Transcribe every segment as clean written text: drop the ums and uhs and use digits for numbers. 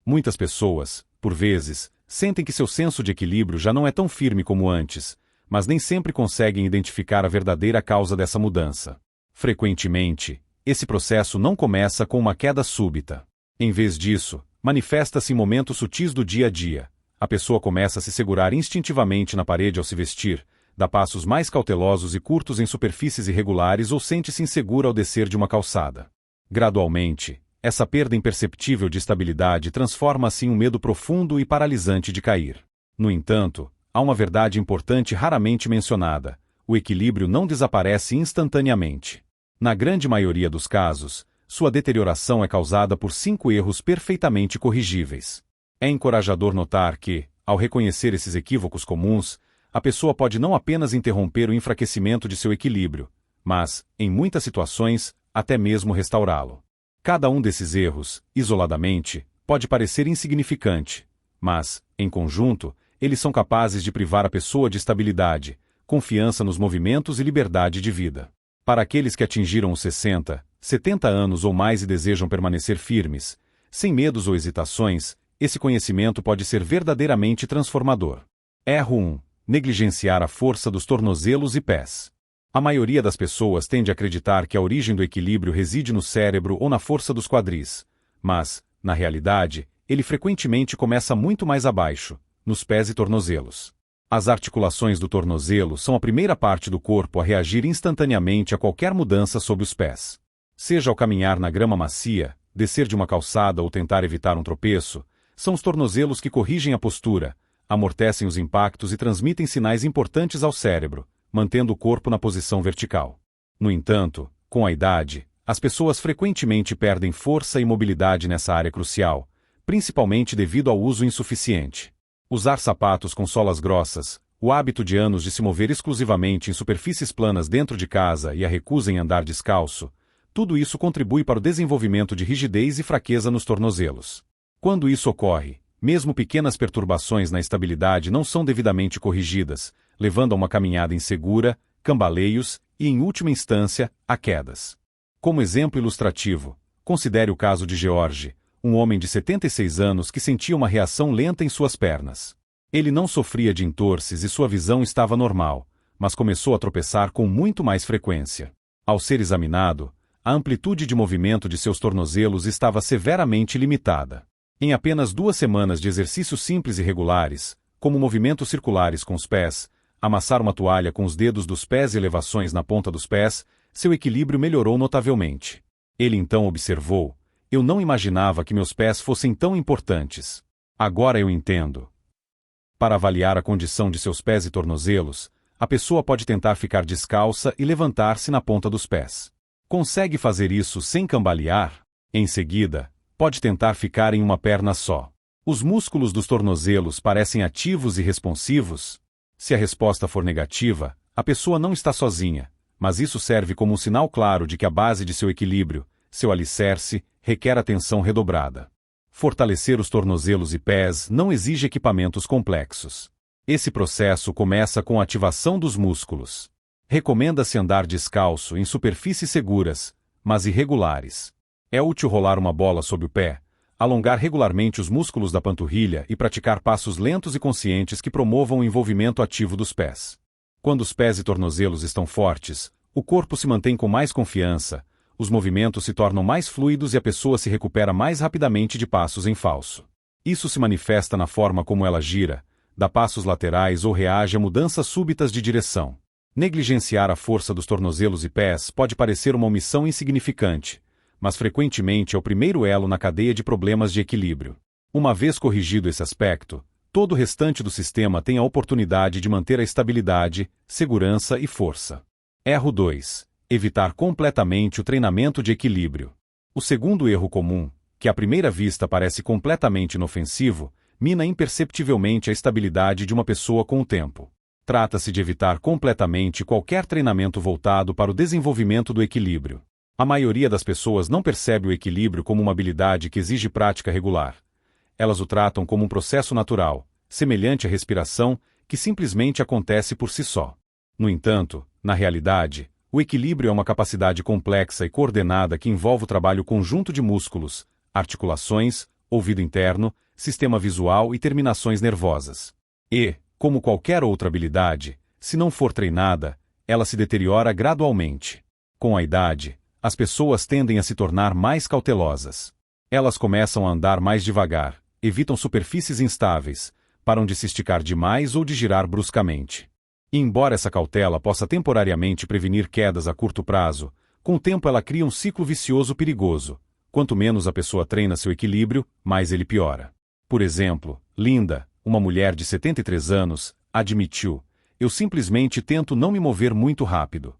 Muitas pessoas, por vezes, sentem que seu senso de equilíbrio já não é tão firme como antes, mas nem sempre conseguem identificar a verdadeira causa dessa mudança. Frequentemente, esse processo não começa com uma queda súbita. Em vez disso, manifesta-se em momentos sutis do dia a dia. A pessoa começa a se segurar instintivamente na parede ao se vestir, dá passos mais cautelosos e curtos em superfícies irregulares ou sente-se insegura ao descer de uma calçada. Gradualmente, essa perda imperceptível de estabilidade transforma-se em um medo profundo e paralisante de cair. No entanto, há uma verdade importante raramente mencionada: o equilíbrio não desaparece instantaneamente. Na grande maioria dos casos, sua deterioração é causada por 5 erros perfeitamente corrigíveis. É encorajador notar que, ao reconhecer esses equívocos comuns, a pessoa pode não apenas interromper o enfraquecimento de seu equilíbrio, mas, em muitas situações, até mesmo restaurá-lo. Cada um desses erros, isoladamente, pode parecer insignificante, mas, em conjunto, eles são capazes de privar a pessoa de estabilidade, confiança nos movimentos e liberdade de vida. Para aqueles que atingiram os 60, 70 anos ou mais e desejam permanecer firmes, sem medos ou hesitações, esse conhecimento pode ser verdadeiramente transformador. Erro 1. Negligenciar a força dos tornozelos e pés. A maioria das pessoas tende a acreditar que a origem do equilíbrio reside no cérebro ou na força dos quadris, mas, na realidade, ele frequentemente começa muito mais abaixo, nos pés e tornozelos. As articulações do tornozelo são a primeira parte do corpo a reagir instantaneamente a qualquer mudança sob os pés. Seja ao caminhar na grama macia, descer de uma calçada ou tentar evitar um tropeço, são os tornozelos que corrigem a postura, amortecem os impactos e transmitem sinais importantes ao cérebro, mantendo o corpo na posição vertical. No entanto, com a idade, as pessoas frequentemente perdem força e mobilidade nessa área crucial, principalmente devido ao uso insuficiente. Usar sapatos com solas grossas, o hábito de anos de se mover exclusivamente em superfícies planas dentro de casa e a recusa em andar descalço, tudo isso contribui para o desenvolvimento de rigidez e fraqueza nos tornozelos. Quando isso ocorre, mesmo pequenas perturbações na estabilidade não são devidamente corrigidas, levando a uma caminhada insegura, cambaleios e, em última instância, a quedas. Como exemplo ilustrativo, considere o caso de George, um homem de 76 anos que sentia uma reação lenta em suas pernas. Ele não sofria de entorses e sua visão estava normal, mas começou a tropeçar com muito mais frequência. Ao ser examinado, a amplitude de movimento de seus tornozelos estava severamente limitada. Em apenas 2 semanas de exercícios simples e regulares, como movimentos circulares com os pés, amassar uma toalha com os dedos dos pés e elevações na ponta dos pés, seu equilíbrio melhorou notavelmente. Ele então observou: eu não imaginava que meus pés fossem tão importantes. Agora eu entendo. Para avaliar a condição de seus pés e tornozelos, a pessoa pode tentar ficar descalça e levantar-se na ponta dos pés. Consegue fazer isso sem cambalear? Em seguida, pode tentar ficar em uma perna só. Os músculos dos tornozelos parecem ativos e responsivos? Se a resposta for negativa, a pessoa não está sozinha, mas isso serve como um sinal claro de que a base de seu equilíbrio, seu alicerce, requer atenção redobrada. Fortalecer os tornozelos e pés não exige equipamentos complexos. Esse processo começa com a ativação dos músculos. Recomenda-se andar descalço em superfícies seguras, mas irregulares. É útil rolar uma bola sob o pé, alongar regularmente os músculos da panturrilha e praticar passos lentos e conscientes que promovam o envolvimento ativo dos pés. Quando os pés e tornozelos estão fortes, o corpo se mantém com mais confiança, os movimentos se tornam mais fluidos e a pessoa se recupera mais rapidamente de passos em falso. Isso se manifesta na forma como ela gira, dá passos laterais ou reage a mudanças súbitas de direção. Negligenciar a força dos tornozelos e pés pode parecer uma omissão insignificante, mas frequentemente é o primeiro elo na cadeia de problemas de equilíbrio. Uma vez corrigido esse aspecto, todo o restante do sistema tem a oportunidade de manter a estabilidade, segurança e força. Erro 2. Evitar completamente o treinamento de equilíbrio. O segundo erro comum, que à primeira vista parece completamente inofensivo, mina imperceptivelmente a estabilidade de uma pessoa com o tempo. Trata-se de evitar completamente qualquer treinamento voltado para o desenvolvimento do equilíbrio. A maioria das pessoas não percebe o equilíbrio como uma habilidade que exige prática regular. Elas o tratam como um processo natural, semelhante à respiração, que simplesmente acontece por si só. No entanto, na realidade, o equilíbrio é uma capacidade complexa e coordenada que envolve o trabalho conjunto de músculos, articulações, ouvido interno, sistema visual e terminações nervosas. E, como qualquer outra habilidade, se não for treinada, ela se deteriora gradualmente. Com a idade, as pessoas tendem a se tornar mais cautelosas. Elas começam a andar mais devagar, evitam superfícies instáveis, param de se esticar demais ou de girar bruscamente. E embora essa cautela possa temporariamente prevenir quedas a curto prazo, com o tempo ela cria um ciclo vicioso perigoso. Quanto menos a pessoa treina seu equilíbrio, mais ele piora. Por exemplo, Linda, uma mulher de 73 anos, admitiu: "Eu simplesmente tento não me mover muito rápido."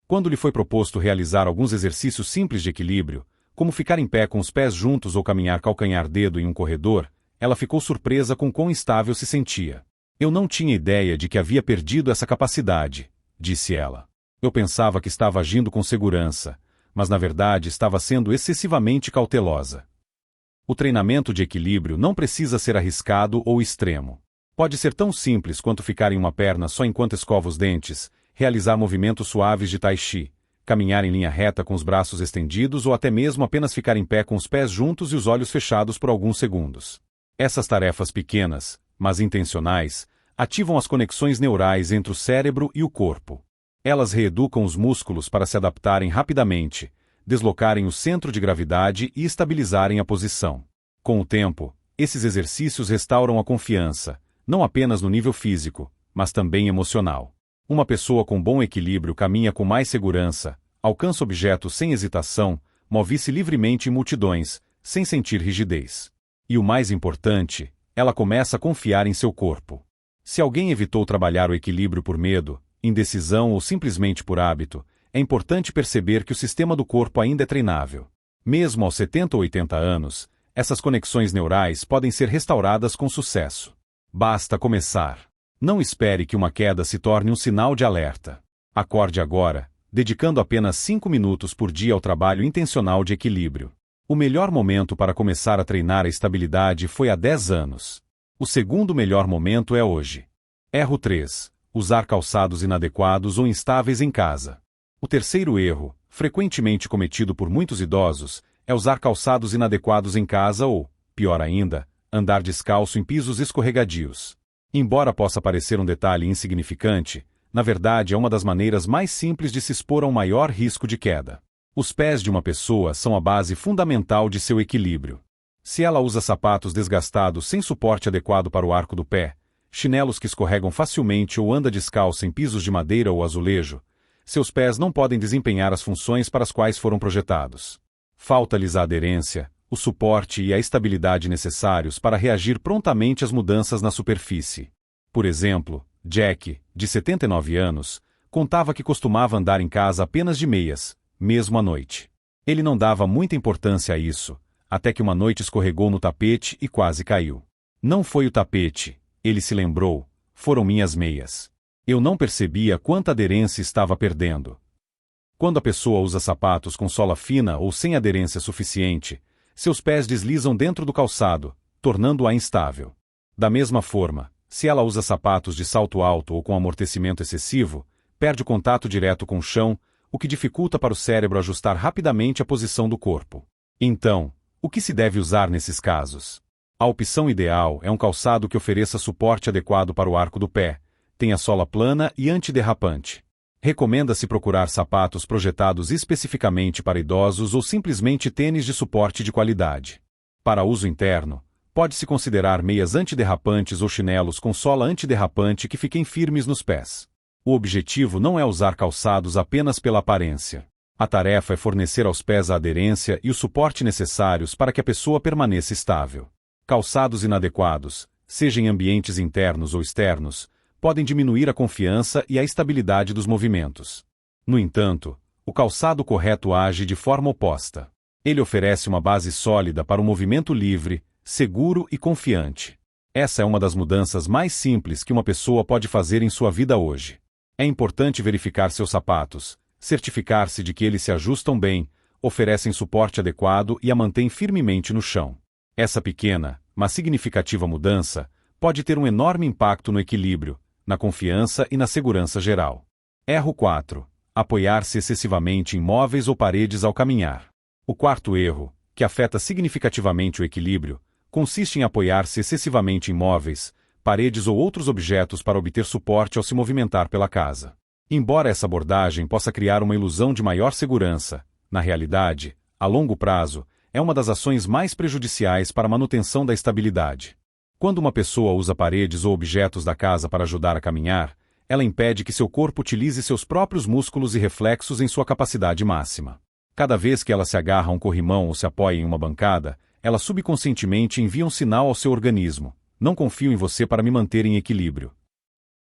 Quando lhe foi proposto realizar alguns exercícios simples de equilíbrio, como ficar em pé com os pés juntos ou caminhar calcanhar-dedo em um corredor, ela ficou surpresa com quão instável se sentia. "Eu não tinha ideia de que havia perdido essa capacidade", disse ela. "Eu pensava que estava agindo com segurança, mas na verdade estava sendo excessivamente cautelosa." O treinamento de equilíbrio não precisa ser arriscado ou extremo. Pode ser tão simples quanto ficar em uma perna só enquanto escova os dentes, realizar movimentos suaves de tai chi, caminhar em linha reta com os braços estendidos ou até mesmo apenas ficar em pé com os pés juntos e os olhos fechados por alguns segundos. Essas tarefas pequenas, mas intencionais, ativam as conexões neurais entre o cérebro e o corpo. Elas reeducam os músculos para se adaptarem rapidamente, deslocarem o centro de gravidade e estabilizarem a posição. Com o tempo, esses exercícios restauram a confiança, não apenas no nível físico, mas também emocional. Uma pessoa com bom equilíbrio caminha com mais segurança, alcança objetos sem hesitação, move-se livremente em multidões, sem sentir rigidez. E o mais importante, ela começa a confiar em seu corpo. Se alguém evitou trabalhar o equilíbrio por medo, indecisão ou simplesmente por hábito, é importante perceber que o sistema do corpo ainda é treinável. Mesmo aos 70 ou 80 anos, essas conexões neurais podem ser restauradas com sucesso. Basta começar. Não espere que uma queda se torne um sinal de alerta. Acorde agora, dedicando apenas 5 minutos por dia ao trabalho intencional de equilíbrio. O melhor momento para começar a treinar a estabilidade foi há 10 anos. O segundo melhor momento é hoje. Erro 3. Usar calçados inadequados ou instáveis em casa. O terceiro erro, frequentemente cometido por muitos idosos, é usar calçados inadequados em casa ou, pior ainda, andar descalço em pisos escorregadios. Embora possa parecer um detalhe insignificante, na verdade é uma das maneiras mais simples de se expor a um maior risco de queda. Os pés de uma pessoa são a base fundamental de seu equilíbrio. Se ela usa sapatos desgastados sem suporte adequado para o arco do pé, chinelos que escorregam facilmente ou anda descalça em pisos de madeira ou azulejo, seus pés não podem desempenhar as funções para as quais foram projetados. Falta-lhes a aderência, o suporte e a estabilidade necessários para reagir prontamente às mudanças na superfície. Por exemplo, Jack, de 79 anos, contava que costumava andar em casa apenas de meias, mesmo à noite. Ele não dava muita importância a isso, até que uma noite escorregou no tapete e quase caiu. Não foi o tapete, ele se lembrou, foram minhas meias. Eu não percebia quanta aderência estava perdendo. Quando a pessoa usa sapatos com sola fina ou sem aderência suficiente, seus pés deslizam dentro do calçado, tornando-a instável. Da mesma forma, se ela usa sapatos de salto alto ou com amortecimento excessivo, perde o contato direto com o chão, o que dificulta para o cérebro ajustar rapidamente a posição do corpo. Então, o que se deve usar nesses casos? A opção ideal é um calçado que ofereça suporte adequado para o arco do pé, tenha sola plana e antiderrapante. Recomenda-se procurar sapatos projetados especificamente para idosos ou simplesmente tênis de suporte de qualidade. Para uso interno, pode-se considerar meias antiderrapantes ou chinelos com sola antiderrapante que fiquem firmes nos pés. O objetivo não é usar calçados apenas pela aparência. A tarefa é fornecer aos pés a aderência e o suporte necessários para que a pessoa permaneça estável. Calçados inadequados, seja em ambientes internos ou externos, podem diminuir a confiança e a estabilidade dos movimentos. No entanto, o calçado correto age de forma oposta. Ele oferece uma base sólida para um movimento livre, seguro e confiante. Essa é uma das mudanças mais simples que uma pessoa pode fazer em sua vida hoje. É importante verificar seus sapatos, certificar-se de que eles se ajustam bem, oferecem suporte adequado e a mantêm firmemente no chão. Essa pequena, mas significativa mudança pode ter um enorme impacto no equilíbrio, na confiança e na segurança geral. Erro 4. Apoiar-se excessivamente em móveis ou paredes ao caminhar. O quarto erro, que afeta significativamente o equilíbrio, consiste em apoiar-se excessivamente em móveis, paredes ou outros objetos para obter suporte ao se movimentar pela casa. Embora essa abordagem possa criar uma ilusão de maior segurança, na realidade, a longo prazo, é uma das ações mais prejudiciais para a manutenção da estabilidade. Quando uma pessoa usa paredes ou objetos da casa para ajudar a caminhar, ela impede que seu corpo utilize seus próprios músculos e reflexos em sua capacidade máxima. Cada vez que ela se agarra a um corrimão ou se apoia em uma bancada, ela subconscientemente envia um sinal ao seu organismo: não confio em você para me manter em equilíbrio.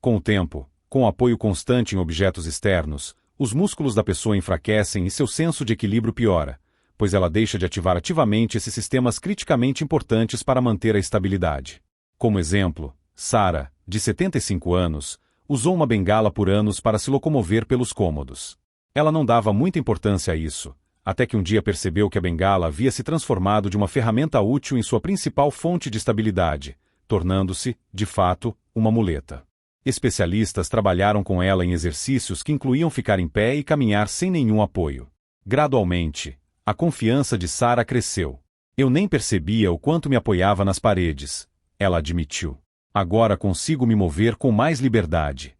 Com o tempo, com o apoio constante em objetos externos, os músculos da pessoa enfraquecem e seu senso de equilíbrio piora, pois ela deixa de ativar ativamente esses sistemas criticamente importantes para manter a estabilidade. Como exemplo, Sarah, de 75 anos, usou uma bengala por anos para se locomover pelos cômodos. Ela não dava muita importância a isso, até que um dia percebeu que a bengala havia se transformado de uma ferramenta útil em sua principal fonte de estabilidade, tornando-se, de fato, uma muleta. Especialistas trabalharam com ela em exercícios que incluíam ficar em pé e caminhar sem nenhum apoio. Gradualmente, a confiança de Sarah cresceu. Eu nem percebia o quanto me apoiava nas paredes, ela admitiu. Agora consigo me mover com mais liberdade.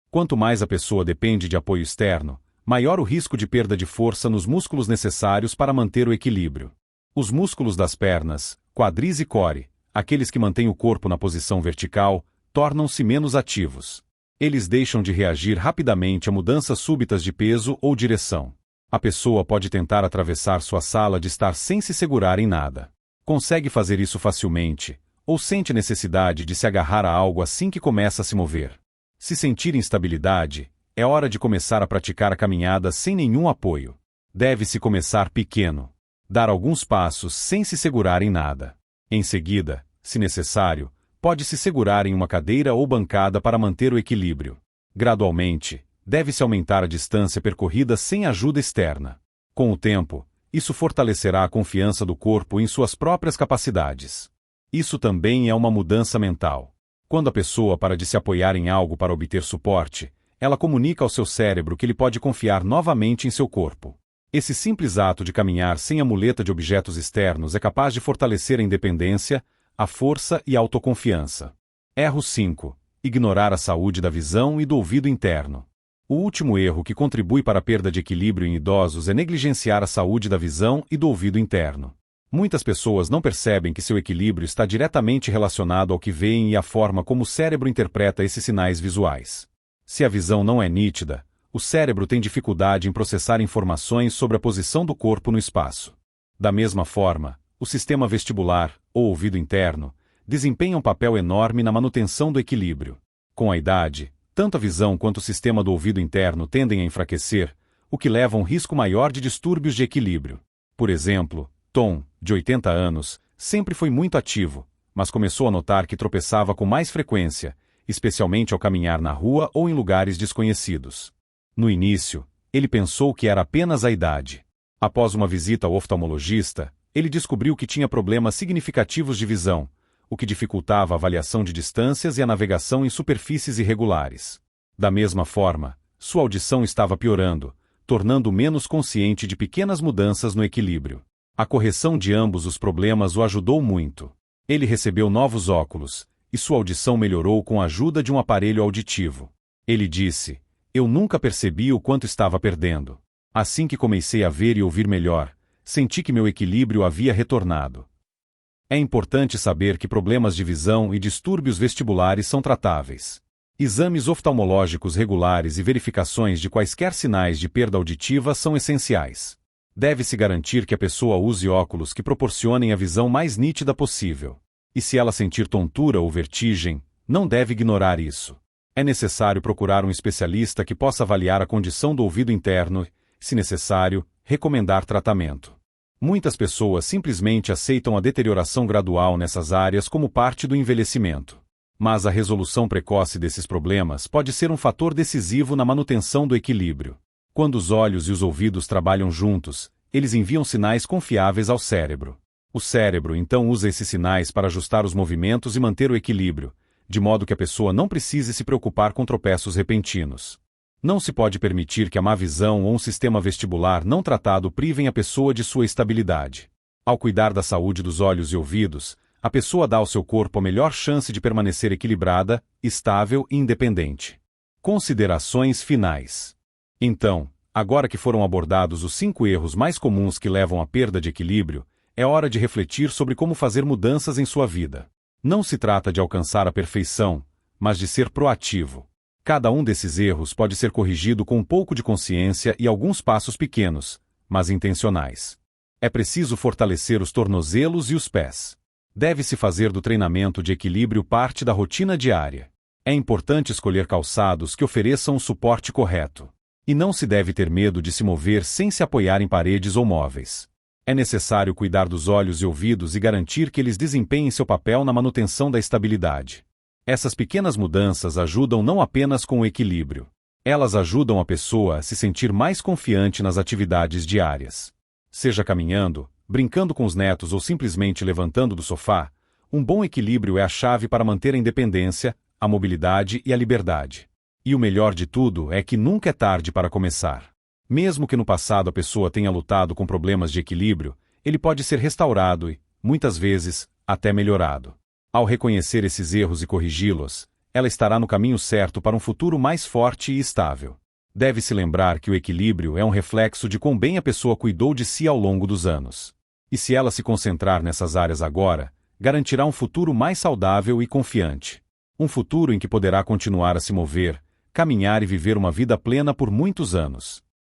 Quanto mais a pessoa depende de apoio externo, maior o risco de perda de força nos músculos necessários para manter o equilíbrio. Os músculos das pernas, quadris e core, aqueles que mantêm o corpo na posição vertical, tornam-se menos ativos. Eles deixam de reagir rapidamente a mudanças súbitas de peso ou direção. A pessoa pode tentar atravessar sua sala de estar sem se segurar em nada. Consegue fazer isso facilmente, ou sente necessidade de se agarrar a algo assim que começa a se mover. Se sentir instabilidade, é hora de começar a praticar a caminhada sem nenhum apoio. Deve-se começar pequeno. Dar alguns passos sem se segurar em nada. Em seguida, se necessário, pode se segurar em uma cadeira ou bancada para manter o equilíbrio. Gradualmente, deve-se aumentar a distância percorrida sem ajuda externa. Com o tempo, isso fortalecerá a confiança do corpo em suas próprias capacidades. Isso também é uma mudança mental. Quando a pessoa para de se apoiar em algo para obter suporte, ela comunica ao seu cérebro que ele pode confiar novamente em seu corpo. Esse simples ato de caminhar sem a muleta de objetos externos é capaz de fortalecer a independência, a força e a autoconfiança. Erro 5. Ignorar a saúde da visão e do ouvido interno. O último erro que contribui para a perda de equilíbrio em idosos é negligenciar a saúde da visão e do ouvido interno. Muitas pessoas não percebem que seu equilíbrio está diretamente relacionado ao que veem e à forma como o cérebro interpreta esses sinais visuais. Se a visão não é nítida, o cérebro tem dificuldade em processar informações sobre a posição do corpo no espaço. Da mesma forma, o sistema vestibular, ou ouvido interno, desempenha um papel enorme na manutenção do equilíbrio. Com a idade, tanto a visão quanto o sistema do ouvido interno tendem a enfraquecer, o que leva a um risco maior de distúrbios de equilíbrio. Por exemplo, Tom, de 80 anos, sempre foi muito ativo, mas começou a notar que tropeçava com mais frequência, especialmente ao caminhar na rua ou em lugares desconhecidos. No início, ele pensou que era apenas a idade. Após uma visita ao oftalmologista, ele descobriu que tinha problemas significativos de visão, o que dificultava a avaliação de distâncias e a navegação em superfícies irregulares. Da mesma forma, sua audição estava piorando, tornando-o menos consciente de pequenas mudanças no equilíbrio. A correção de ambos os problemas o ajudou muito. Ele recebeu novos óculos, e sua audição melhorou com a ajuda de um aparelho auditivo. Ele disse: "Eu nunca percebi o quanto estava perdendo. Assim que comecei a ver e ouvir melhor, senti que meu equilíbrio havia retornado." É importante saber que problemas de visão e distúrbios vestibulares são tratáveis. Exames oftalmológicos regulares e verificações de quaisquer sinais de perda auditiva são essenciais. Deve-se garantir que a pessoa use óculos que proporcionem a visão mais nítida possível. E se ela sentir tontura ou vertigem, não deve ignorar isso. É necessário procurar um especialista que possa avaliar a condição do ouvido interno e, se necessário, recomendar tratamento. Muitas pessoas simplesmente aceitam a deterioração gradual nessas áreas como parte do envelhecimento. Mas a resolução precoce desses problemas pode ser um fator decisivo na manutenção do equilíbrio. Quando os olhos e os ouvidos trabalham juntos, eles enviam sinais confiáveis ao cérebro. O cérebro então usa esses sinais para ajustar os movimentos e manter o equilíbrio, de modo que a pessoa não precise se preocupar com tropeços repentinos. Não se pode permitir que a má visão ou um sistema vestibular não tratado privem a pessoa de sua estabilidade. Ao cuidar da saúde dos olhos e ouvidos, a pessoa dá ao seu corpo a melhor chance de permanecer equilibrada, estável e independente. Considerações finais. Então, agora que foram abordados os 5 erros mais comuns que levam à perda de equilíbrio, é hora de refletir sobre como fazer mudanças em sua vida. Não se trata de alcançar a perfeição, mas de ser proativo. Cada um desses erros pode ser corrigido com um pouco de consciência e alguns passos pequenos, mas intencionais. É preciso fortalecer os tornozelos e os pés. Deve-se fazer do treinamento de equilíbrio parte da rotina diária. É importante escolher calçados que ofereçam o suporte correto. E não se deve ter medo de se mover sem se apoiar em paredes ou móveis. É necessário cuidar dos olhos e ouvidos e garantir que eles desempenhem seu papel na manutenção da estabilidade. Essas pequenas mudanças ajudam não apenas com o equilíbrio. Elas ajudam a pessoa a se sentir mais confiante nas atividades diárias. Seja caminhando, brincando com os netos ou simplesmente levantando do sofá, um bom equilíbrio é a chave para manter a independência, a mobilidade e a liberdade. E o melhor de tudo é que nunca é tarde para começar. Mesmo que no passado a pessoa tenha lutado com problemas de equilíbrio, ele pode ser restaurado e, muitas vezes, até melhorado. Ao reconhecer esses erros e corrigi-los, ela estará no caminho certo para um futuro mais forte e estável. Deve-se lembrar que o equilíbrio é um reflexo de quão bem a pessoa cuidou de si ao longo dos anos. E se ela se concentrar nessas áreas agora, garantirá um futuro mais saudável e confiante. Um futuro em que poderá continuar a se mover, caminhar e viver uma vida plena por muitos anos.